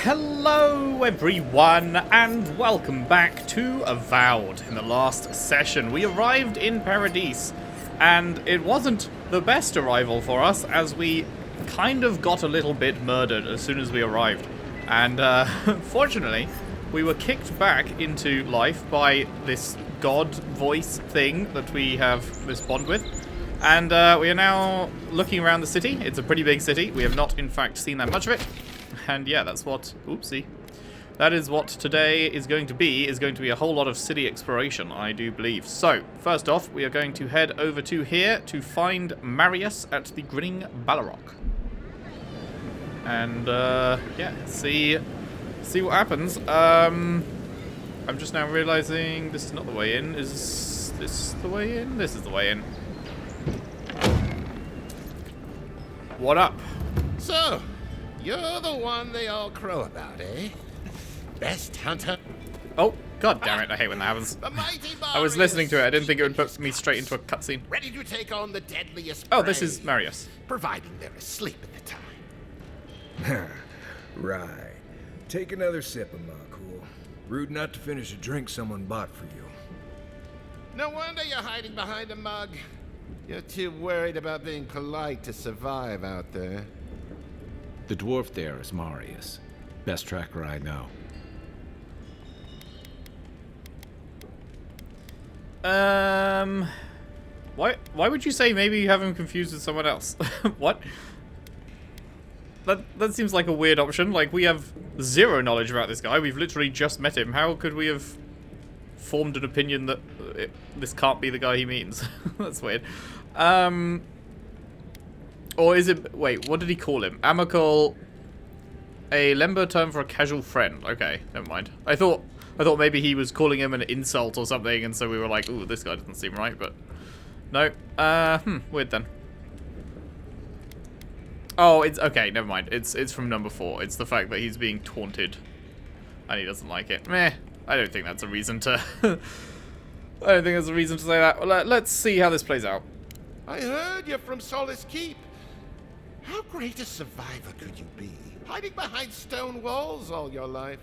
Hello everyone and welcome back to Avowed. In the last session we arrived in Paradise and it wasn't the best arrival for us as we kind of got a little bit murdered as soon as we arrived. And fortunately we were kicked back into life by this god voice thing that we have this bond with. And we are now looking around the city. It's a pretty big city. We have not in fact seen that much of it. And yeah, that's what, oopsie. That is what today is going to be a whole lot of city exploration, I do believe. So, first off, we are going to head over to here to find Marius at the Grinning Balrog. And, yeah, see what happens. I'm just now realizing this is not the way in. Is this the way in? This is the way in. What up? So, you're the one they all crow about, eh? Best hunter. Oh, god damn it, I hate when that happens. The mighty I was listening to it, I didn't think it would put me straight into a cutscene. Ready to take on the deadliest Oh, this prey, is Marius. providing they're asleep at the time. Right. Take another sip of my cool. Rude not to finish a drink someone bought for you. No wonder you're hiding behind a mug. You're too worried about being polite to survive out there. The dwarf there is Marius. Best tracker I know. Why would you say maybe you have him confused with someone else? What? That seems like a weird option. Like, we have zero knowledge about this guy. We've literally just met him. How could we have formed an opinion that this can't be the guy he means? That's weird. Or is it... Wait, what did he call him? Amicable... A Lembo term for a casual friend. Okay, never mind. I thought maybe he was calling him an insult or something, and so we were like, ooh, this guy doesn't seem right, but... No. Weird then. Oh, it's... Okay, never mind. It's from number 4. It's the fact that he's being taunted. And he doesn't like it. Meh. I don't think that's a reason to... I don't think there's a reason to say that. Well, let's see how this plays out. I heard you're from Solace Keep. How great a survivor could you be? Hiding behind stone walls all your life.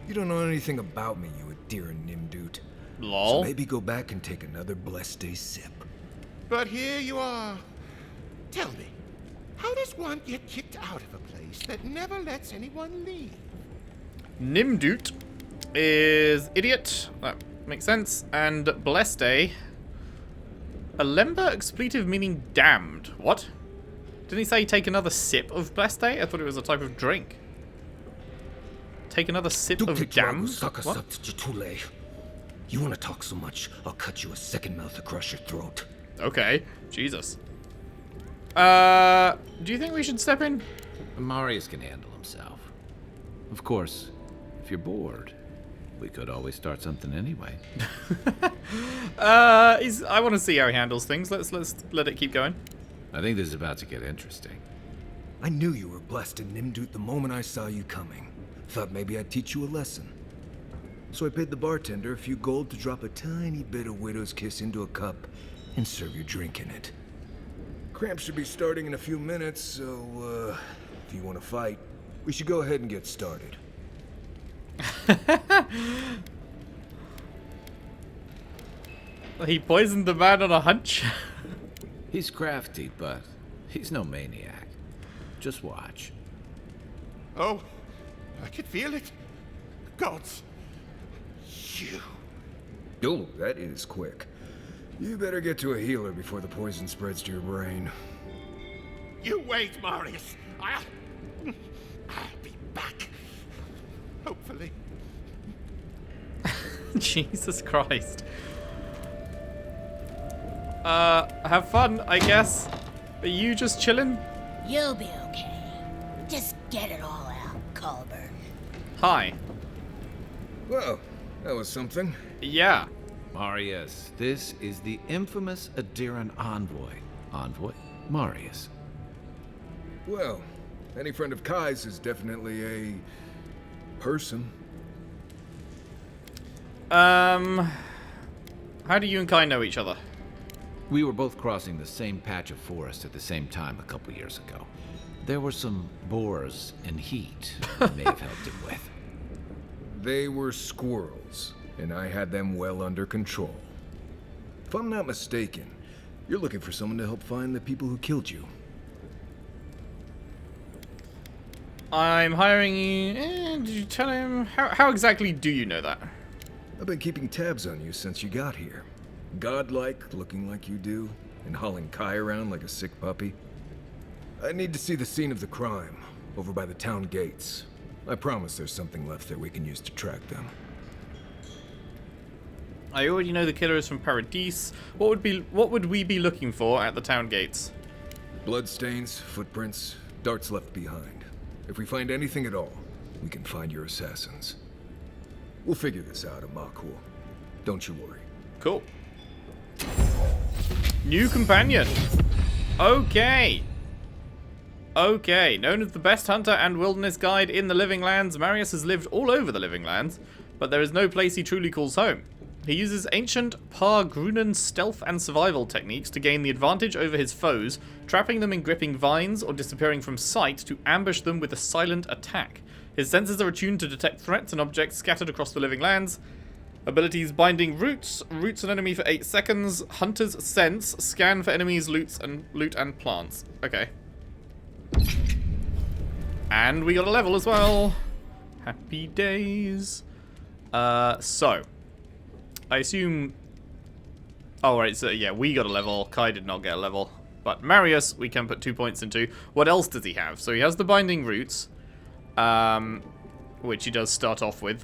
You don't know anything about me, you Adira Nimdut. Lol. So maybe go back and take another blessed day sip. But here you are. Tell me, how does one get kicked out of a place that never lets anyone leave? Nimdut is idiot. That makes sense. And Bleste. A Lemba expletive meaning damned. What? Didn't he say take another sip of Bleste? I thought it was a type of drink. Take another sip of damned? What? You want to talk so much, I'll cut you a second mouth across your throat. Okay. Jesus. Do you think we should step in? Marius can handle himself. Of course, if you're bored, we could always start something anyway. I want to see how he handles things. Let's let it keep going. I think this is about to get interesting. I knew you were blessed in Nimdut the moment I saw you coming. Thought maybe I'd teach you a lesson. So I paid the bartender a few gold to drop a tiny bit of widow's kiss into a cup and serve your drink in it. Cramps should be starting in a few minutes, so if you want to fight, we should go ahead and get started. He poisoned the man on a hunch. He's crafty, but he's no maniac. Just watch. Oh, I can feel it. Gods. You. Oh, that is quick. You better get to a healer before the poison spreads to your brain. You wait, Marius. I'll be back. Hopefully. Jesus Christ. Have fun, I guess. Are you just chilling? You'll be okay. Just get it all out, Culber. Hi. Well, that was something. Yeah. Marius, this is the infamous Adiran envoy. Envoy? Marius. Well, any friend of Kai's is definitely a person. How do you and Kai know each other? We were both crossing the same patch of forest at the same time a couple years ago. There were some boars and heat I may have helped him with. They were squirrels, and I had them well under control. If I'm not mistaken, you're looking for someone to help find the people who killed you. I'm hiring you. Did you tell him? How exactly do you know that? I've been keeping tabs on you since you got here. Godlike, looking like you do, and hauling Kai around like a sick puppy. I need to see the scene of the crime, over by the town gates. I promise there's something left there we can use to track them. I already know the killer is from Paradis. What would we be looking for at the town gates? Bloodstains, footprints, darts left behind. If we find anything at all, we can find your assassins. We'll figure this out at MacLeod. Don't you worry. Cool. New companion. Okay. Okay. Known as the best hunter and wilderness guide in the Living Lands, Marius has lived all over the Living Lands, but there is no place he truly calls home. He uses ancient Pargrunan stealth and survival techniques to gain the advantage over his foes, trapping them in gripping vines or disappearing from sight to ambush them with a silent attack. His senses are attuned to detect threats and objects scattered across the Living Lands. Abilities: Binding Roots, roots an enemy for 8 seconds, Hunter's Sense, scan for enemies, loot and plants. Okay. And we got a level as well. Happy days. So. I assume... Oh, right, so yeah, we got a level. Kai did not get a level. But Marius, we can put 2 points into. What else does he have? So he has the Binding Roots, which he does start off with.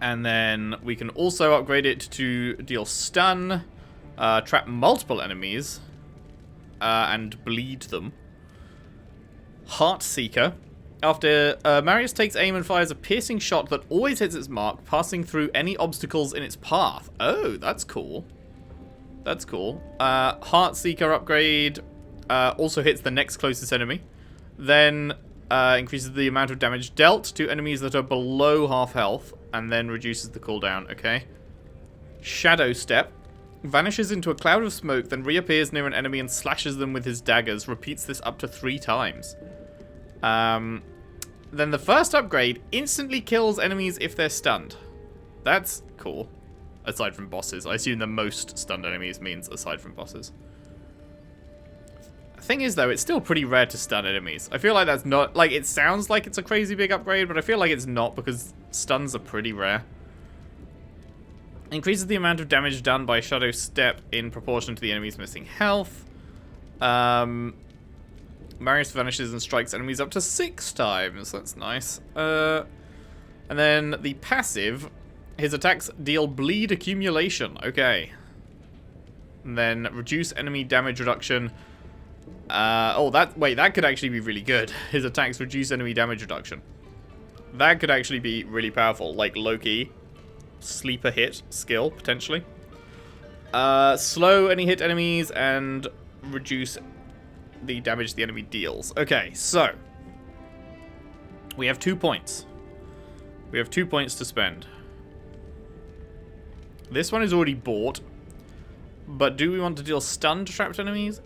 And then we can also upgrade it to deal stun, trap multiple enemies, and bleed them. Heart Seeker. After Marius takes aim and fires a piercing shot that always hits its mark, passing through any obstacles in its path. Oh, that's cool. That's cool. Heart Seeker upgrade also hits the next closest enemy. Then increases the amount of damage dealt to enemies that are below half health, and then reduces the cooldown. Okay. Shadow Step. Vanishes into a cloud of smoke, then reappears near an enemy and slashes them with his daggers. Repeats this up to 3 times. Then the first upgrade instantly kills enemies if they're stunned. That's cool. Aside from bosses. I assume the most stunned enemies means aside from bosses. Thing is, though, it's still pretty rare to stun enemies. I feel like that's not... Like, it sounds like it's a crazy big upgrade, but I feel like it's not because stuns are pretty rare. Increases the amount of damage done by Shadow Step in proportion to the enemy's missing health. Marius vanishes and strikes enemies up to 6 times. That's nice. And then the passive, his attacks deal bleed accumulation. Okay. And then reduce enemy damage reduction. Wait, that could actually be really good. His attacks reduce enemy damage reduction. That could actually be really powerful. Like Loki. Sleeper hit skill, potentially. Slow any hit enemies and reduce the damage the enemy deals. Okay, so we have 2 points. We have 2 points to spend. This one is already bought, but do we want to deal stun to trapped enemies?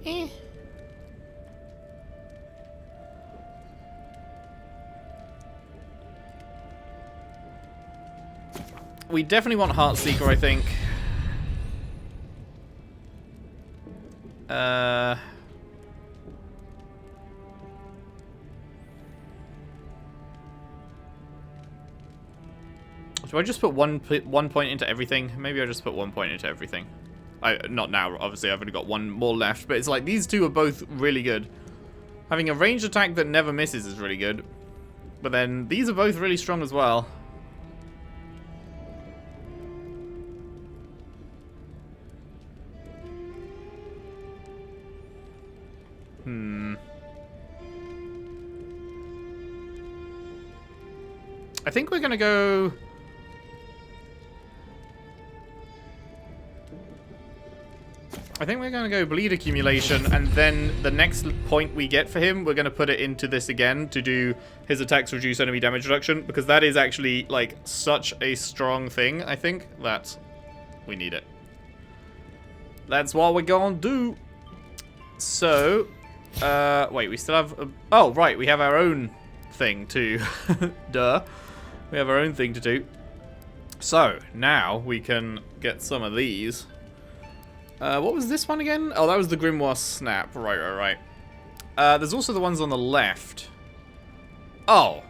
We definitely want Heartseeker, I think. Do I just put one point into everything? Maybe I just put 1 point into everything. Not now, obviously. I've only got 1 more left. But it's like these two are both really good. Having a ranged attack that never misses is really good. But then these are both really strong as well. I think we're going to go... I think we're going to go bleed accumulation, and then the next point we get for him, we're going to put it into this again to do his attacks reduce enemy damage reduction, because that is actually, like, such a strong thing, I think, that we need it. That's what we're going to do. So, Wait, we still have... oh, right, we have our own thing to... Duh. We have our own thing to do. So, now we can get some of these. What was this one again? Oh, that was the Grimoire Snap. Right. There's also the ones on the left. Oh.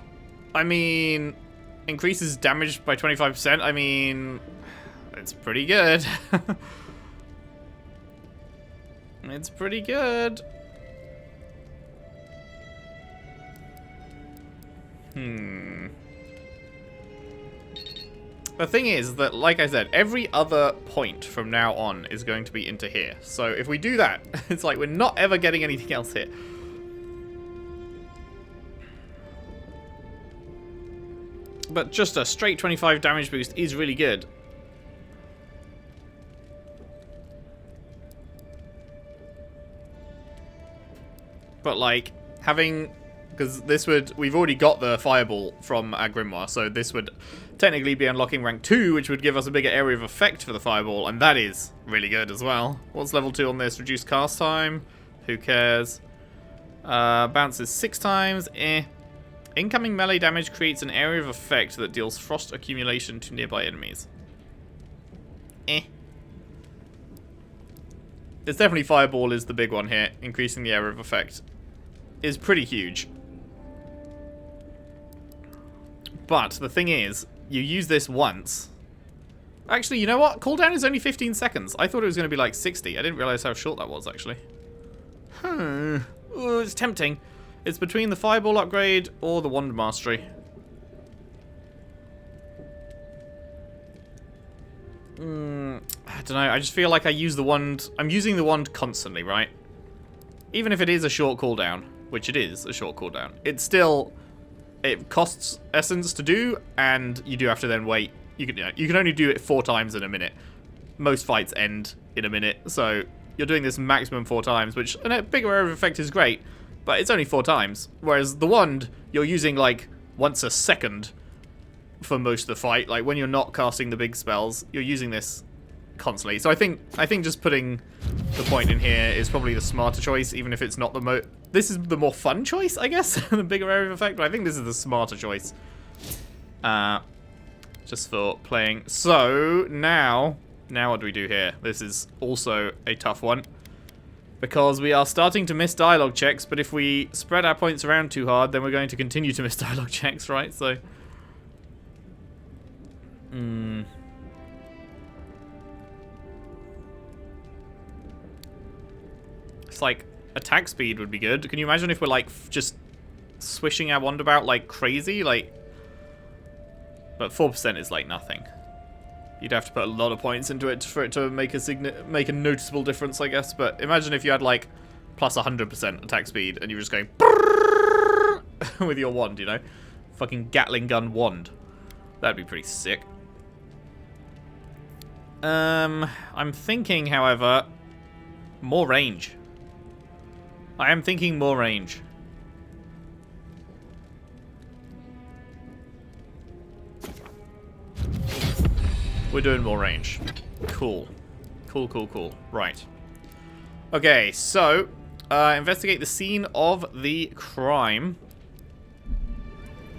I mean... increases damage by 25%. I mean... it's pretty good. It's pretty good. The thing is that, like I said, every other point from now on is going to be into here. So if we do that, it's like we're not ever getting anything else here. But just a straight 25 damage boost is really good. But like, having... because this would... we've already got the fireball from our Grimoire, so this would technically be unlocking rank 2, which would give us a bigger area of effect for the fireball, and that is really good as well. What's level 2 on this? Reduced cast time? Who cares? Bounces 6 times. Incoming melee damage creates an area of effect that deals frost accumulation to nearby enemies. It's definitely fireball is the big one here. Increasing the area of effect is pretty huge. But the thing is, you use this once. Actually, you know what? Cooldown is only 15 seconds. I thought it was going to be like 60. I didn't realize how short that was, actually. Ooh, it's tempting. It's between the fireball upgrade or the wand mastery. I don't know. I just feel like I use the wand. I'm using the wand constantly, right? Even if it is a short cooldown, which it is a short cooldown, it's still... it costs essence to do, and you do have to then wait. You can only do it 4 times in a minute. Most fights end in a minute, so you're doing this maximum 4 times, which a bigger area of effect is great, but it's only 4 times. Whereas the wand, you're using like once a second for most of the fight. Like when you're not casting the big spells, you're using this constantly. So I think just putting the point in here is probably the smarter choice, even if it's not the this is the more fun choice, I guess, the bigger area of effect, but I think this is the smarter choice. Just for playing. So, now what do we do here? This is also a tough one, because we are starting to miss dialogue checks, but if we spread our points around too hard, then we're going to continue to miss dialogue checks, right? So... it's like, attack speed would be good. Can you imagine if we're like just swishing our wand about like crazy? Like, but 4% is like nothing. You'd have to put a lot of points into it for it to make a noticeable difference, I guess. But imagine if you had like plus 100% attack speed and you were just going with your wand, you know, fucking Gatling gun wand. That'd be pretty sick. I'm thinking, however, more range. I am thinking more range. We're doing more range. Cool. Cool. Right. Okay, so, investigate the scene of the crime.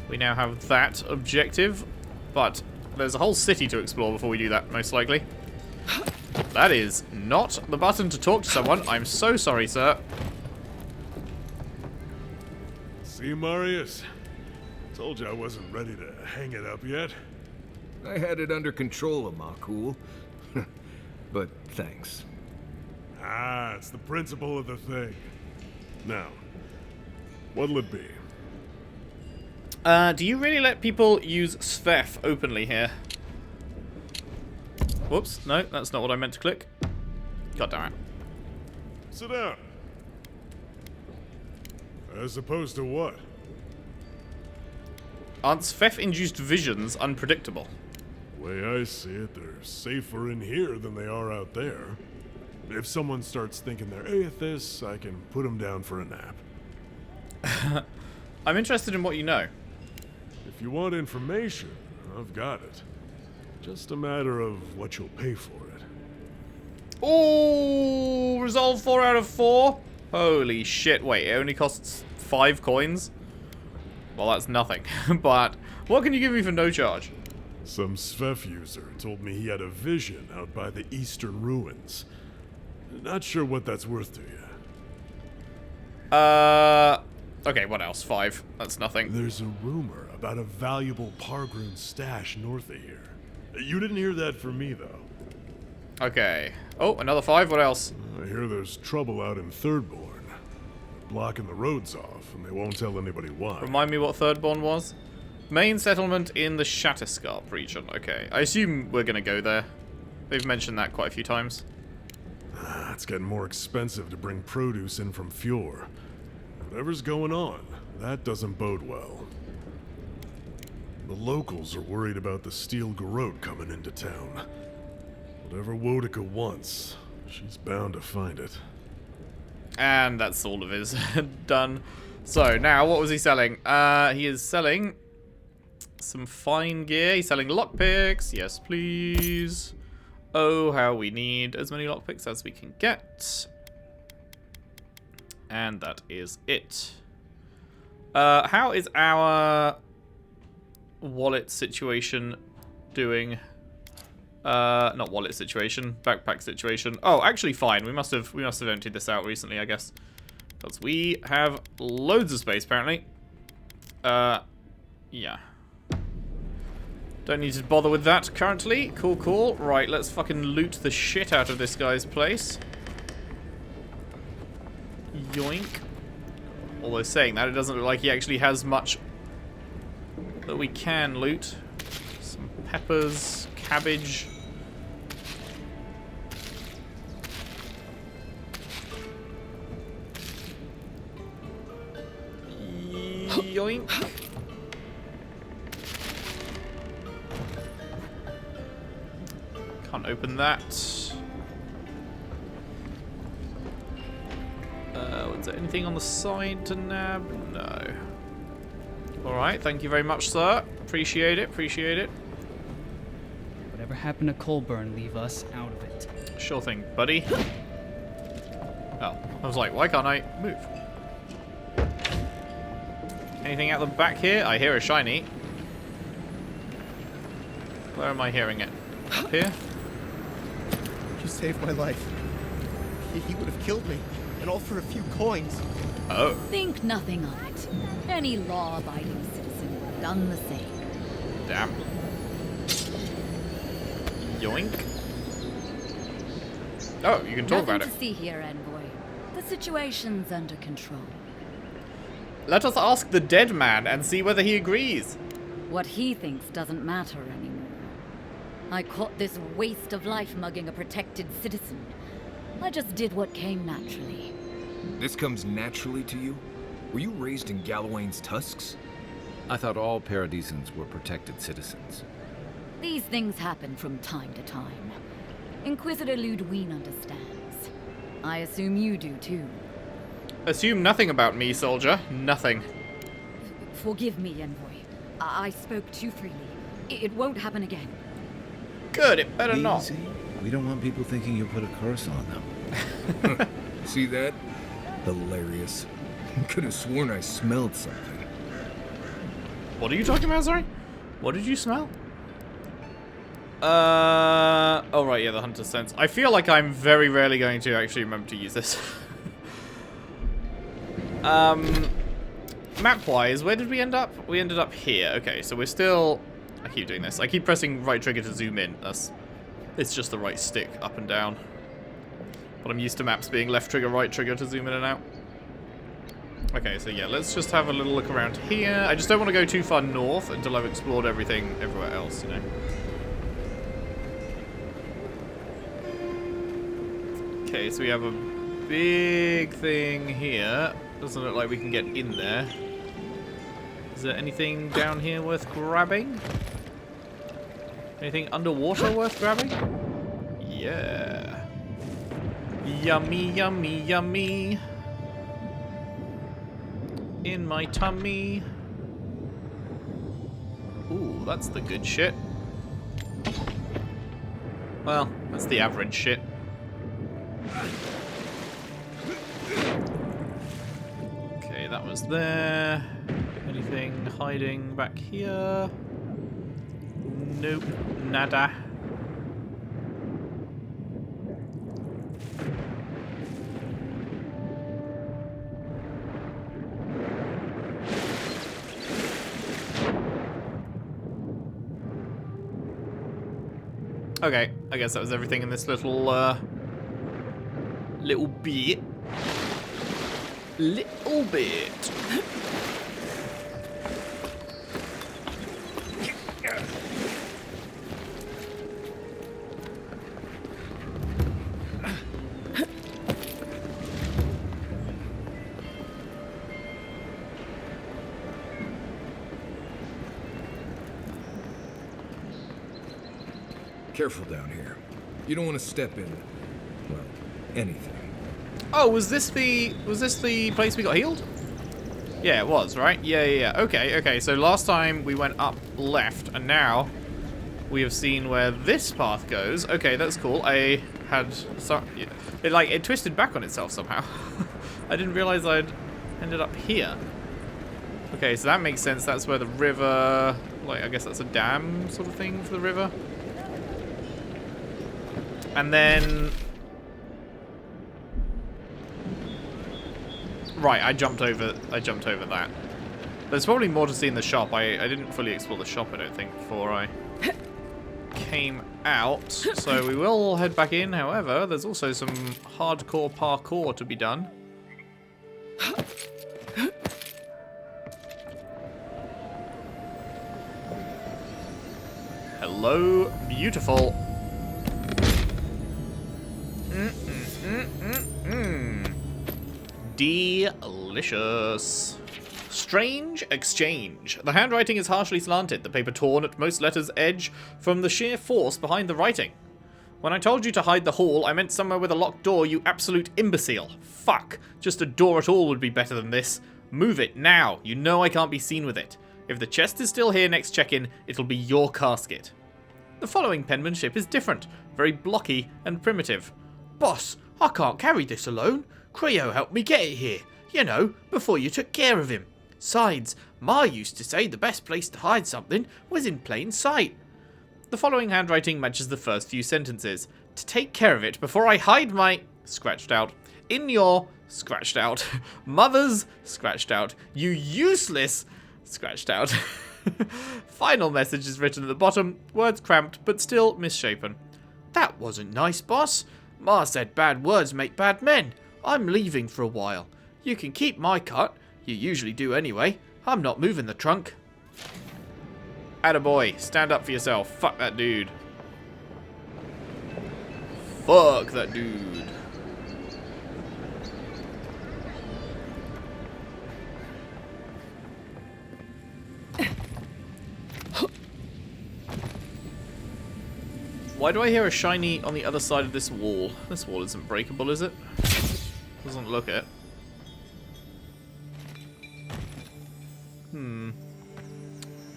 We now have that objective, but there's a whole city to explore before we do that, most likely. That is not the button to talk to someone. I'm so sorry, sir. See, Marius? Told you I wasn't ready to hang it up yet. I had it under control, Makul. But thanks. Ah, it's the principle of the thing. Now, what'll it be? Do you really let people use Svef openly here? Whoops, no, that's not what I meant to click. God damn it. Sit down. As opposed to what? Aren't Svef-induced visions unpredictable? The way I see it, they're safer in here than they are out there. If someone starts thinking they're atheists, I can put them down for a nap. I'm interested in what you know. If you want information, I've got it. Just a matter of what you'll pay for it. Oh, resolve 4 out of 4. Holy shit. Wait, it only costs 5 coins? Well, that's nothing. But what can you give me for no charge? Some Svef user told me he had a vision out by the eastern ruins. Not sure what that's worth to you. Okay, what else? 5. That's nothing. There's a rumor about a valuable Pargroon stash north of here. You didn't hear that from me, though. Okay. Oh, another 5. What else? I hear there's trouble out in Thirdborn. They're blocking the roads off, and they won't tell anybody why. Remind me what Thirdborn was? Main settlement in the Shatterscarp region. Okay. I assume we're gonna go there. They've mentioned that quite a few times. It's getting more expensive to bring produce in from Fjord. Whatever's going on, that doesn't bode well. The locals are worried about the steel garrote coming into town. Whatever Wodica wants, she's bound to find it. And that's all of his done. So, now, what was he selling? He is selling some fine gear. He's selling lockpicks. Yes, please. Oh, how we need as many lockpicks as we can get. And that is it. How is our wallet situation doing? Not wallet situation, backpack situation. Oh, actually fine. We must have emptied this out recently, I guess. Because we have loads of space apparently. Yeah. Don't need to bother with that currently. Cool, cool. Right, let's fucking loot the shit out of this guy's place. Yoink. Although saying that, it doesn't look like he actually has much that we can loot. Some peppers, cabbage. Yoink. Can't open that. Was there anything on the side to nab? No. Alright, thank you very much, sir. Appreciate it, appreciate it. Whatever happened to Colburn, leave us out of it. Sure thing, buddy. Oh, I was like, why can't I move? Anything out the back here? I hear a shiny. Where am I hearing it? Up here? You saved my life. He would have killed me, and all for a few coins. Oh. Think nothing of it. Any law-abiding citizen would have done the same. Damn. Yoink. Oh, you can talk about it. Nothing to see here, envoy. The situation's under control. Let us ask the dead man and see whether he agrees. What he thinks doesn't matter anymore. I caught this waste of life mugging a protected citizen. I just did what came naturally. This comes naturally to you? Were you raised in Gallowayne's tusks? I thought all Paradisans were protected citizens. These things happen from time to time. Inquisitor Ludwine understands. I assume you do too. Assume nothing about me, soldier. Nothing. Forgive me, envoy. I spoke too freely. It won't happen again. Good, it better not. Easy. We don't want people thinking you put a curse on them. See that? Hilarious. Could have sworn I smelled something. What are you talking about, sorry? What did you smell? Oh right, yeah, the hunter's sense. I feel like I'm very rarely going to actually remember to use this. Map-wise, where did we end up? We ended up here. Okay, so we're still... I keep doing this. I keep pressing right trigger to zoom in. It's just the right stick up and down. But I'm used to maps being left trigger, right trigger to zoom in and out. Okay, so yeah, let's just have a little look around here. I just don't want to go too far north until I've explored everything everywhere else, you know. Okay, so we have a big thing here. Doesn't look like we can get in there. Is there anything down here worth grabbing? Anything underwater worth grabbing? Yeah. Yummy, yummy, yummy. In my tummy. Ooh, that's the good shit. Well, that's the average shit. that was there. Anything hiding back here? Nope, nada. Okay, I guess that was everything in this little little bit. Little bit. Careful down here. You don't want to step in, well, anything. Oh, was this the place we got healed? Yeah, it was, right? Yeah. Okay. So last time we went up left, and now we have seen where this path goes. Okay, that's cool. I had it twisted back on itself somehow. I didn't realize I'd ended up here. Okay, so that makes sense. That's where the river, like, I guess that's a dam sort of thing for the river. And then... Right, I jumped over that. There's probably more to see in the shop. I didn't fully explore the shop, I don't think, before I came out. So we will head back in. However, there's also some hardcore parkour to be done. Hello, beautiful. Delicious. Strange exchange. The handwriting is harshly slanted, the paper torn at most letters' edge from the sheer force behind the writing. When I told you to hide the hall, I meant somewhere with a locked door, you absolute imbecile. Fuck. Just a door at all would be better than this. Move it, now. You know I can't be seen with it. If the chest is still here next check-in, it'll be your casket. The following penmanship is different, very blocky and primitive. Boss, I can't carry this alone. Creo helped me get it here, you know, before you took care of him. Sides, Ma used to say the best place to hide something was in plain sight. The following handwriting matches the first few sentences. To take care of it before I hide my... scratched out. In your... scratched out. Mother's... scratched out. You useless... scratched out. Final message is written at the bottom, words cramped but still misshapen. That wasn't nice, boss. Ma said bad words make bad men. I'm leaving for a while. You can keep my cut. You usually do anyway. I'm not moving the trunk. Attaboy, stand up for yourself. Fuck that dude. Fuck that dude. Why do I hear a shiny on the other side of this wall? This wall isn't breakable, is it? Doesn't look it.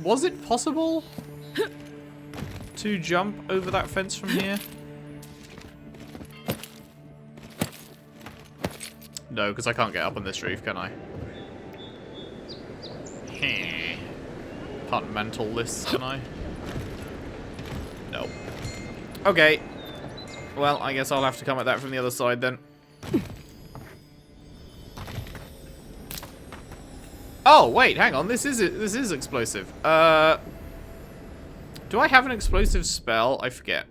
Was it possible to jump over that fence from here? No, because I can't get up on this roof, can I? Can't mantle this, can I? No. Okay. Well, I guess I'll have to come at that from the other side then. Oh, wait, hang on. This is explosive. Do I have an explosive spell? I forget.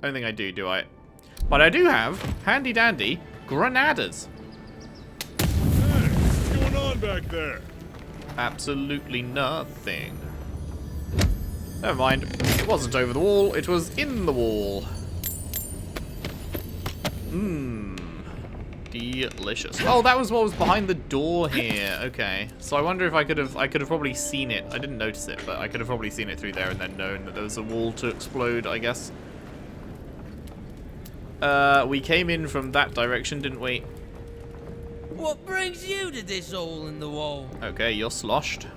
I don't think I do I? But I do have handy dandy granadas. Hey, what's going on back there? Absolutely nothing. Never mind. It wasn't over the wall, it was in the wall. Delicious. Oh, that was what was behind the door here. Okay. So I wonder if I could have probably seen it. I didn't notice it, but I could have probably seen it through there and then known that there was a wall to explode, I guess. We came in from that direction, didn't we? What brings you to this hole in the wall? Okay, you're sloshed.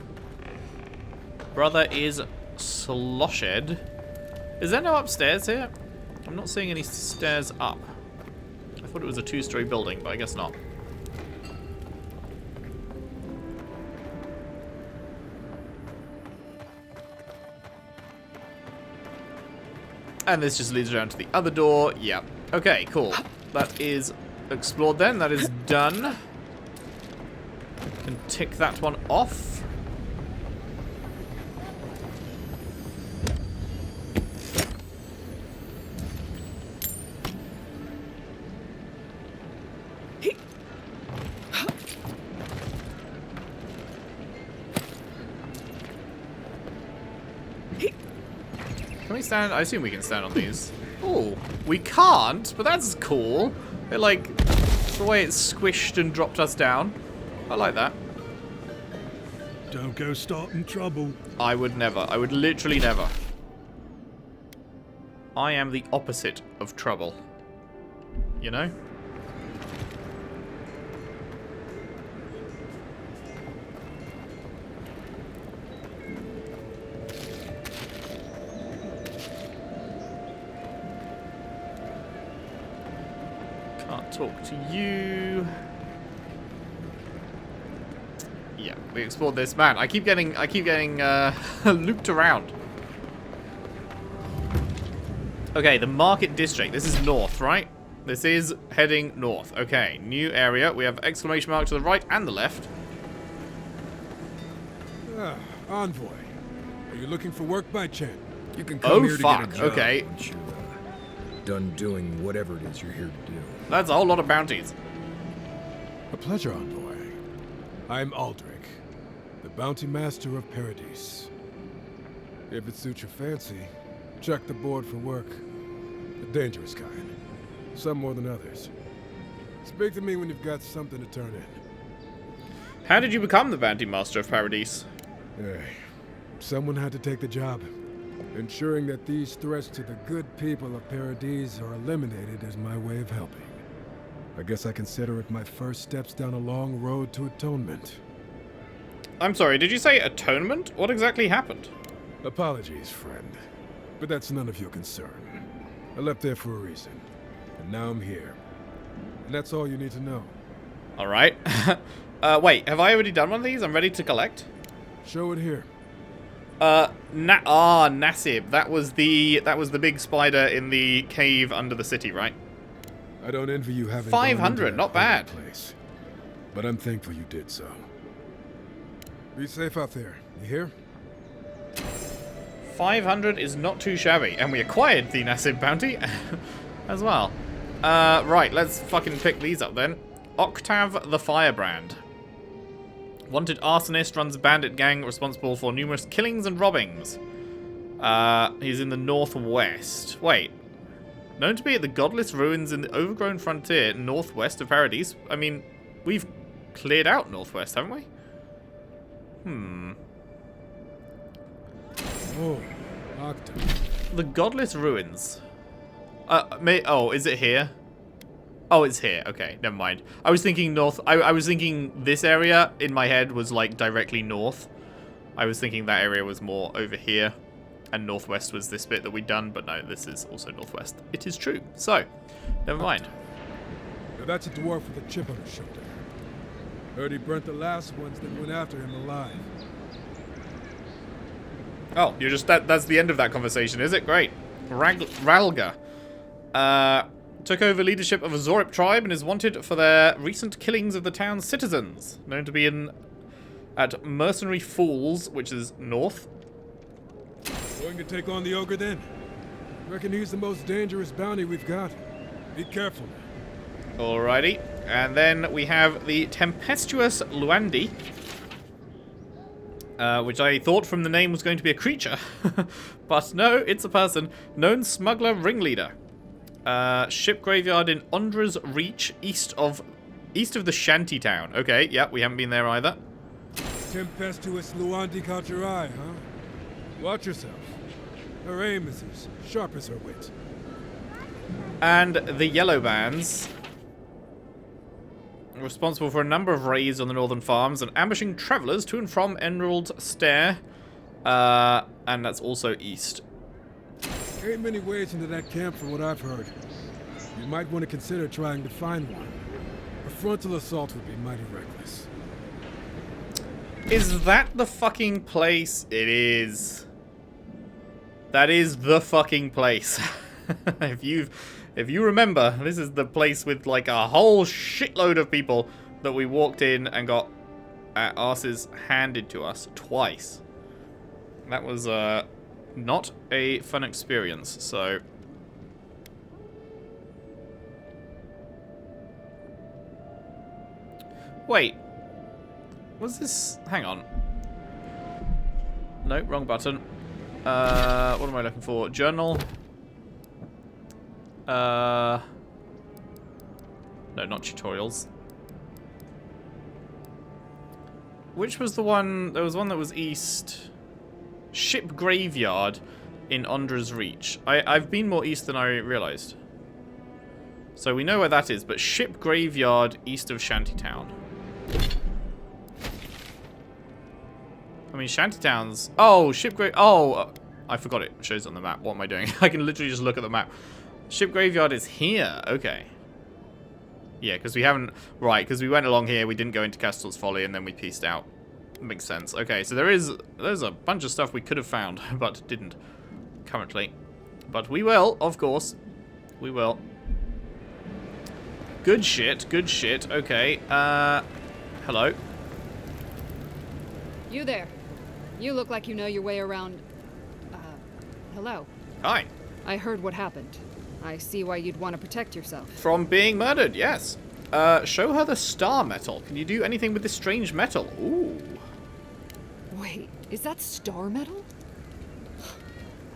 Brother is sloshed. Is there no upstairs here? I'm not seeing any stairs up. I thought it was a two-story building, but I guess not. And this just leads around to the other door. Yep. Okay, cool. That is explored then. That is done. Can tick that one off. Can we stand? I assume we can stand on these. Oh, we can't, but that's cool. It like, the way it's squished and dropped us down. I like that. Don't go starting trouble. I would never. I would literally never. I am the opposite of trouble. You know? Can't talk to you. Yeah, we explored this. Man, I keep getting looped around. Okay, the market district. This is north, right? This is heading north. Okay, new area. We have exclamation mark to the right and the left. Envoy. Are you looking for work by chance? You can come here to fuck. get a job Okay. once you're done doing whatever it is you're here to do. That's a whole lot of bounties. A pleasure, Envoy. I'm Aldrich, the bounty master of Paradise. If it suits your fancy, check the board for work. The dangerous kind. Some more than others. Speak to me when you've got something to turn in. How did you become the bounty master of Paradise? Hey, someone had to take the job. Ensuring that these threats to the good people of Paradise are eliminated is my way of helping. I guess I consider it my first steps down a long road to atonement. I'm sorry, did you say atonement? What exactly happened? Apologies, friend. But that's none of your concern. I left there for a reason. And now I'm here. And that's all you need to know. Alright. Wait, have I already done one of these? I'm ready to collect. Show it here. Nasib. That was the big spider in the cave under the city, right? I don't envy you having 500, not bad. Place, but I'm thankful you did so. Be safe out there. You hear? 500 is not too shabby, and we acquired the Nasib bounty as well. Right, let's fucking pick these up then. Octave the Firebrand. Wanted arsonist, runs a bandit gang responsible for numerous killings and robbings. He's in the northwest. Wait. Known to be at the godless ruins in the overgrown frontier northwest of Paradise. I mean, we've cleared out northwest, haven't we? Oh, Octave. The godless ruins. Oh, is it here? Oh, it's here. Okay, never mind. I was thinking north. I was thinking this area in my head was like directly north. I was thinking that area was more over here. And northwest was this bit that we'd done, but no, this is also northwest. It is true. So, never mind. Now that's a dwarf with a chip on his shoulder. Heard he burnt the last ones that went after him alive. Oh, you're just that's the end of that conversation, is it? Great. Ralga. Took over leadership of a Zorip tribe and is wanted for their recent killings of the town's citizens. Known to be at Mercenary Falls, which is north. Going to take on the ogre then? Reckon he's the most dangerous bounty we've got. Be careful. Alrighty. And then we have the Tempestuous Luandi. Which I thought from the name was going to be a creature. But no, it's a person. Known smuggler ringleader. Ship graveyard in Ondra's Reach, east of the shanty town. Okay, yeah, we haven't been there either. Tempestuous Luandi caught your eye, huh? Watch yourself. Her aim is as sharp as her wit. And the Yellow Bands, responsible for a number of raids on the northern farms and ambushing travelers to and from Emerald Stair. And that's also east. Ain't many ways into that camp from what I've heard. You might want to consider trying to find one. A frontal assault would be mighty reckless. Is that the fucking place? It is. That is the fucking place. If you remember, this is the place with like a whole shitload of people that we walked in and got our asses handed to us twice. That was not a fun experience, so... Wait. Was this... Hang on. No, wrong button. What am I looking for? Journal. No, not tutorials. Which was the one? There was one that was east. Ship Graveyard in Undra's Reach. I've been more east than I realized. So we know where that is, but Ship Graveyard east of Shantytown. I mean, Shantytown's... Oh, Ship Grave... Oh, I forgot it shows on the map. What am I doing? I can literally just look at the map. Ship Graveyard is here. Okay. Yeah, because we haven't... Right, because we went along here, we didn't go into Castell's Folly, and then we pieced out. Makes sense. Okay, so there's a bunch of stuff we could have found, but didn't currently. But we will, of course. We will. Good shit, good shit. Okay, hello. You there. You look like you know your way around... hello. Hi. I heard what happened. I see why you'd want to protect yourself. From being murdered, yes. Show her the star metal. Can you do anything with this strange metal? Ooh. Wait, is that star metal?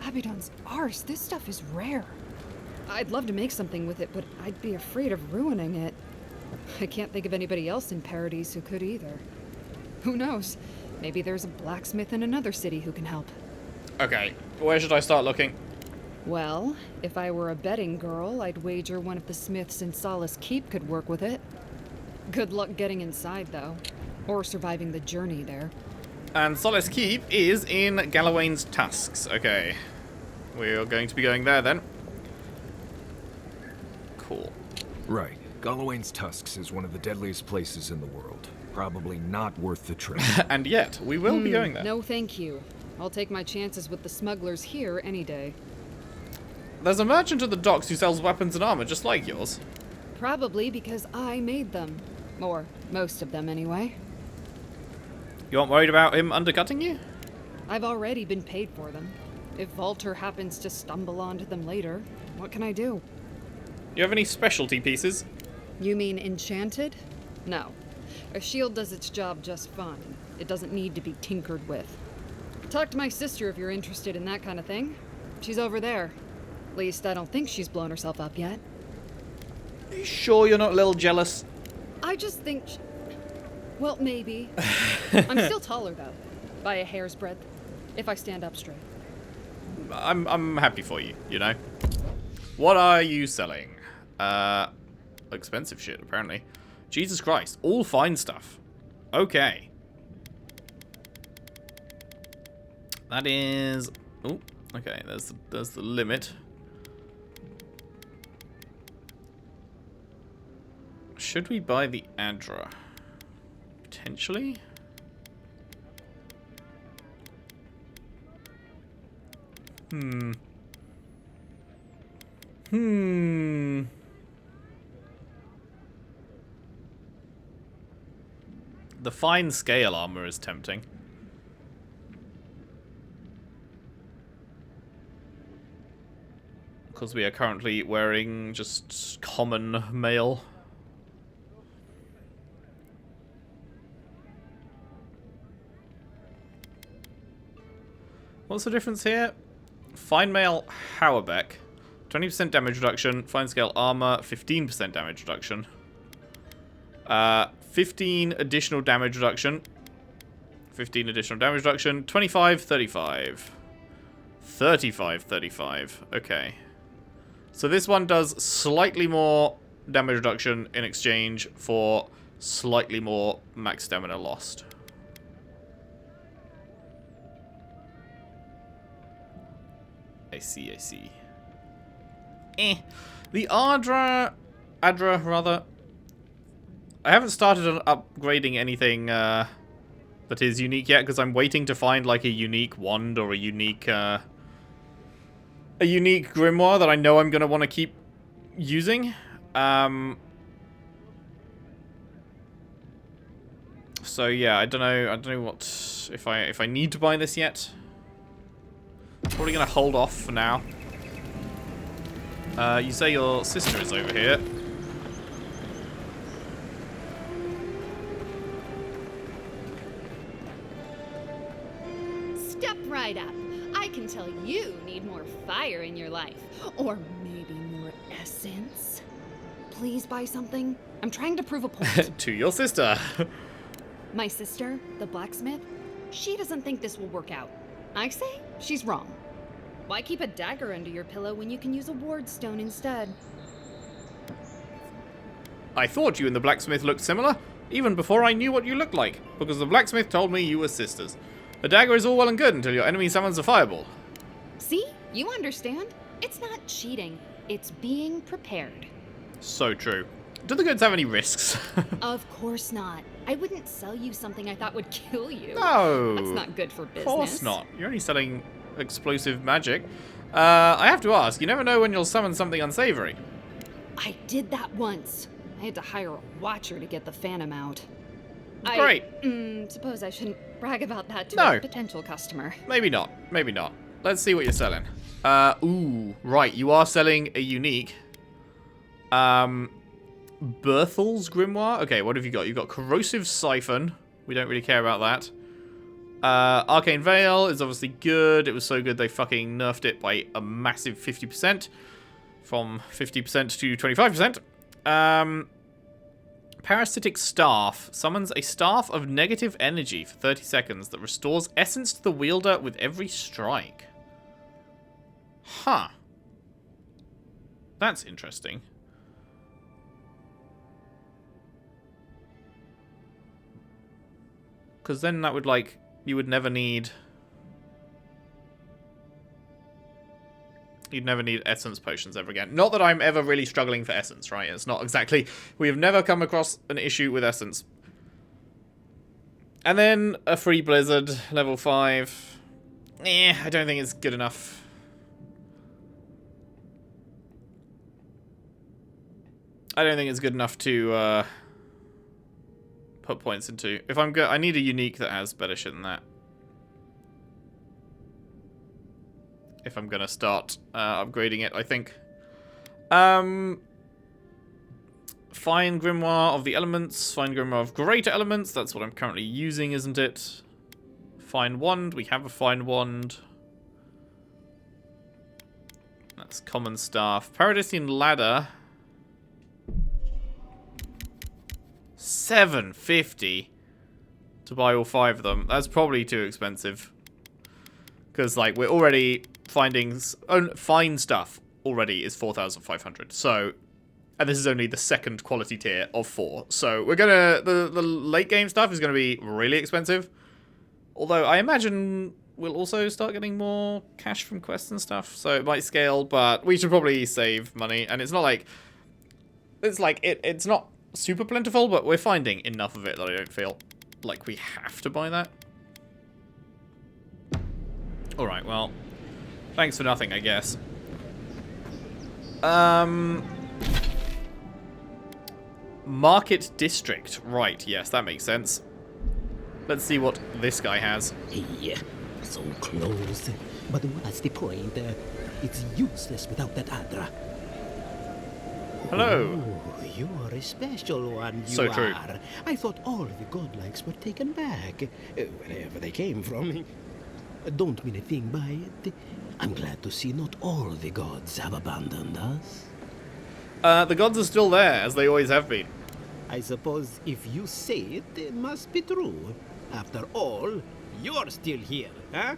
Abaddon's arse, this stuff is rare. I'd love to make something with it, but I'd be afraid of ruining it. I can't think of anybody else in Paradise who could either. Who knows? Maybe there's a blacksmith in another city who can help. Okay, where should I start looking? Well, if I were a betting girl, I'd wager one of the smiths in Solace Keep could work with it. Good luck getting inside, though. Or surviving the journey there. And Solace Keep is in Galawain's Tusks. Okay. We're going to be going there, then. Cool. Right. Galawain's Tusks is one of the deadliest places in the world. Probably not worth the trip. And yet, we will be going there. No, thank you. I'll take my chances with the smugglers here any day. There's a merchant at the docks who sells weapons and armor just like yours. Probably because I made them. Or most of them, anyway. You aren't worried about him undercutting you? I've already been paid for them. If Walter happens to stumble onto them later, what can I do? You have any specialty pieces? You mean enchanted? No. A shield does its job just fine. It doesn't need to be tinkered with. Talk to my sister if you're interested in that kind of thing. She's over there. At least I don't think she's blown herself up yet. Are you sure you're not a little jealous? I just think... Well, maybe. I'm still taller, though. By a hair's breadth. If I stand up straight. I'm happy for you, you know? What are you selling? Expensive shit, apparently. Jesus Christ. All fine stuff. Okay. That is... Oh, okay. There's the limit. Should we buy the Adra? Potentially? The fine scale armor is tempting. Because we are currently wearing just common mail. What's the difference here? Fine mail Hauerbeck. 20% damage reduction. Fine scale armor. 15% damage reduction. 15 additional damage reduction. 15 additional damage reduction. 25, 35. 35, 35. Okay. So this one does slightly more damage reduction in exchange for slightly more max stamina lost. I see, I see. The Adra, rather. I haven't started on upgrading anything that is unique yet, because I'm waiting to find like a unique wand or a unique a unique grimoire that I know I'm going to want to keep using. So yeah, I don't know what if I need to buy this yet. Probably gonna hold off for now. You say your sister is over here. Step right up. I can tell you need more fire in your life. Or maybe more essence. Please buy something. I'm trying to prove a point. To your sister. My sister, the blacksmith, she doesn't think this will work out. I say she's wrong. Why keep a dagger under your pillow when you can use a ward stone instead? I thought you and the blacksmith looked similar, even before I knew what you looked like, because the blacksmith told me you were sisters. A dagger is all well and good until your enemy summons a fireball. See? You understand? It's not cheating. It's being prepared. So true. Do the goods have any risks? Of course not. I wouldn't sell you something I thought would kill you. No. That's not good for business. Of course not. You're only selling explosive magic. I have to ask, you never know when you'll summon something unsavory. I did that once. I had to hire a watcher to get the phantom out. Great. Suppose I shouldn't brag about that to No. a potential customer. Maybe not. Maybe not. Let's see what you're selling. Ooh, right. You are selling a unique. Berthel's Grimoire. Okay, what have you got? You've got Corrosive Siphon. We don't really care about that. Arcane Veil is obviously good. It was so good they fucking nerfed it by a massive 50%. From 50% to 25%. Parasitic Staff summons a staff of negative energy for 30 seconds that restores essence to the wielder with every strike. Huh. That's interesting. Because then that would, like, you would never need... You'd never need essence potions ever again. Not that I'm ever really struggling for essence, right? It's not exactly... We have never come across an issue with essence. And then a free blizzard, level 5. I don't think it's good enough. I don't think it's good enough to put points into. If I'm good, I need a unique that has better shit than that. If I'm gonna start upgrading it, I think. Fine Grimoire of the Elements, Fine Grimoire of Greater Elements. That's what I'm currently using, isn't it? Fine Wand. We have a Fine Wand. That's Common Staff. Paradisian Ladder. 750 to buy all 5 of them. That's probably too expensive. Because, like, we're already finding... fine stuff already is 4,500. So, and this is only the second quality tier of 4. So, we're gonna... The late game stuff is gonna be really expensive. Although, I imagine we'll also start getting more cash from quests and stuff. So, it might scale, but we should probably save money. And it's not like... It's like... It's not super plentiful, but we're finding enough of it that I don't feel like we have to buy that. Alright, well, thanks for nothing, I guess. Market District. Right, yes, that makes sense. Let's see what this guy has. Yeah, so close. But what's the point? It's useless without that Adra. Hello. Oh, you're a special one, you So true. are. I thought all the godlikes were taken back, wherever they came from. Don't mean a thing by it. I'm glad to see not all the gods have abandoned us. The gods are still there, as they always have been. I suppose if you say it, it must be true. After all, you're still here, huh?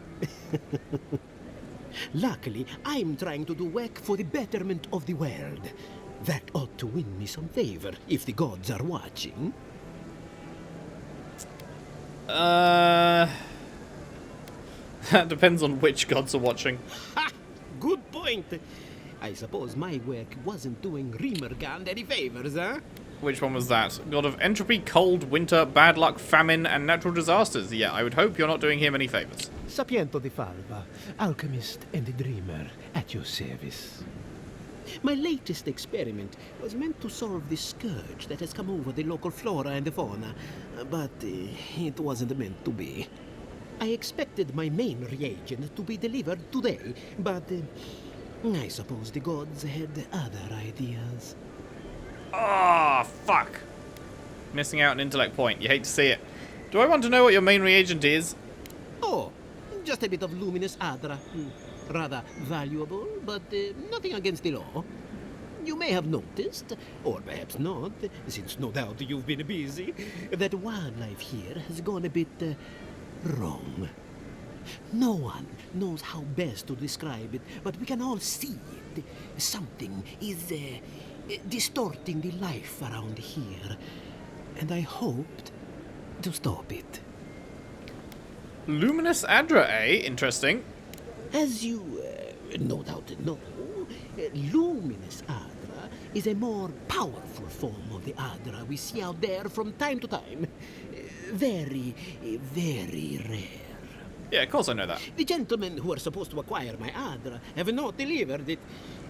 Luckily, I'm trying to do work for the betterment of the world. That ought to win me some favor, if the gods are watching. That depends on which gods are watching. Ha! Good point. I suppose my work wasn't doing Remergand any favors, huh? Which one was that? God of entropy, cold, winter, bad luck, famine, and natural disasters. Yeah, I would hope you're not doing him any favors. Sapiento di Falva, alchemist and dreamer, at your service. My latest experiment was meant to solve the scourge that has come over the local flora and fauna, but it wasn't meant to be. I expected my main reagent to be delivered today, but I suppose the gods had other ideas. Ah, fuck. Missing out an intellect point. You hate to see it. Do I want to know what your main reagent is? Oh, just a bit of luminous adra. Rather valuable, but nothing against the law. You may have noticed, or perhaps not, since no doubt you've been busy, that wildlife here has gone a bit wrong. No one knows how best to describe it, but we can all see it. Something is distorting the life around here, and I hoped to stop it. Luminous Adra, eh? Interesting. As you no doubt know, luminous Adra is a more powerful form of the Adra we see out there from time to time. Very, very rare. Yeah, of course I know that. The gentlemen who are supposed to acquire my Adra have not delivered it,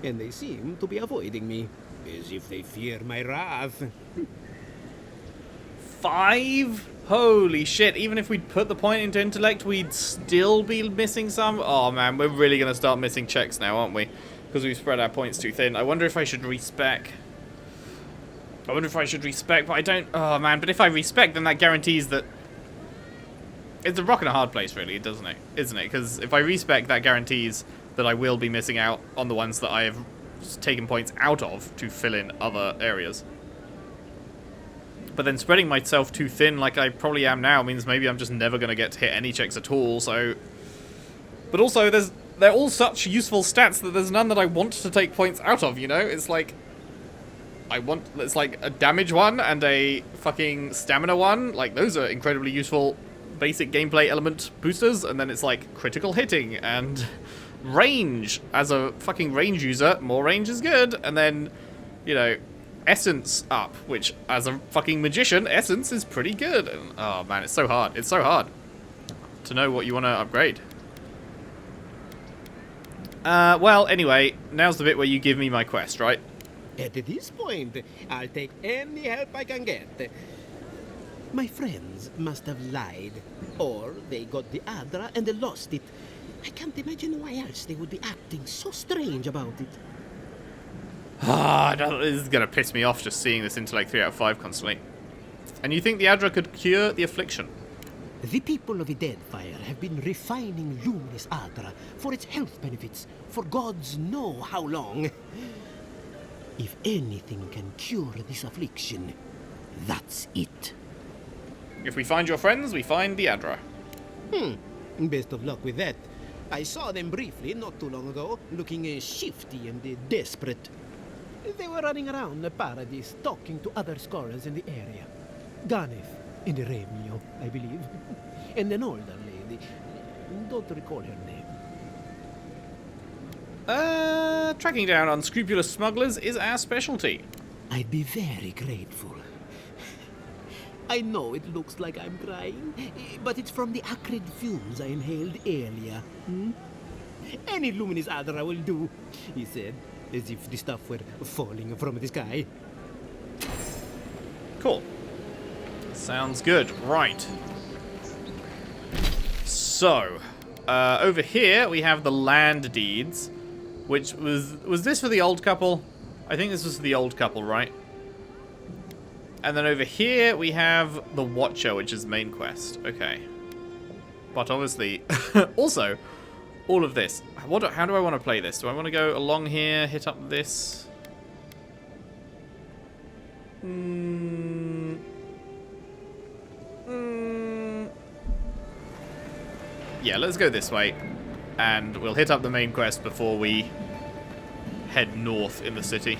and they seem to be avoiding me, as if they fear my wrath. 5? Holy shit, even if we'd put the point into intellect, we'd still be missing some? Oh man, we're really going to start missing checks now, aren't we? Because we've spread our points too thin. I wonder if I should respec. But I don't... Oh man, but if I respec, then that guarantees that... It's a rock and a hard place, really, doesn't it? Isn't it? Because if I respec, that guarantees that I will be missing out on the ones that I have taken points out of to fill in other areas. But then spreading myself too thin like I probably am now means maybe I'm just never going to get to hit any checks at all, so... But also, they're all such useful stats that there's none that I want to take points out of, you know? It's like... It's like a damage one and a fucking stamina one. Like, those are incredibly useful basic gameplay element boosters. And then it's like critical hitting and range. As a fucking range user, more range is good. And then, you know... Essence up, which as a fucking magician, essence is pretty good. And, oh man, it's so hard. It's so hard to know what you want to upgrade. Well, anyway, now's the bit where you give me my quest, right? At this point, I'll take any help I can get. My friends must have lied, or they got the Adra and they lost it. I can't imagine why else they would be acting so strange about it. Ah, this is going to piss me off just seeing this intellect 3 out of 5 constantly. And you think the Adra could cure the affliction? The people of the Deadfire have been refining luminous Adra for its health benefits for gods know how long. If anything can cure this affliction, that's it. If we find your friends, we find the Adra. Best of luck with that. I saw them briefly not too long ago, looking shifty and desperate. They were running around the paradise, talking to other scholars in the area. Ganef and Remio, I believe. And an older lady. Don't recall her name. Tracking down unscrupulous smugglers is our specialty. I'd be very grateful. I know it looks like I'm crying, but it's from the acrid fumes I inhaled earlier. Any luminous Adra will do, he said, as if the stuff were falling from the sky. Cool. Sounds good. Right. So, over here we have the land deeds, which was this for the old couple? I think this was for the old couple, right? And then over here we have the Watcher, which is main quest. Okay. But obviously, also, all of this. How do I want to play this? Do I want to go along here, hit up this? Yeah, let's go this way. And we'll hit up the main quest before we head north in the city.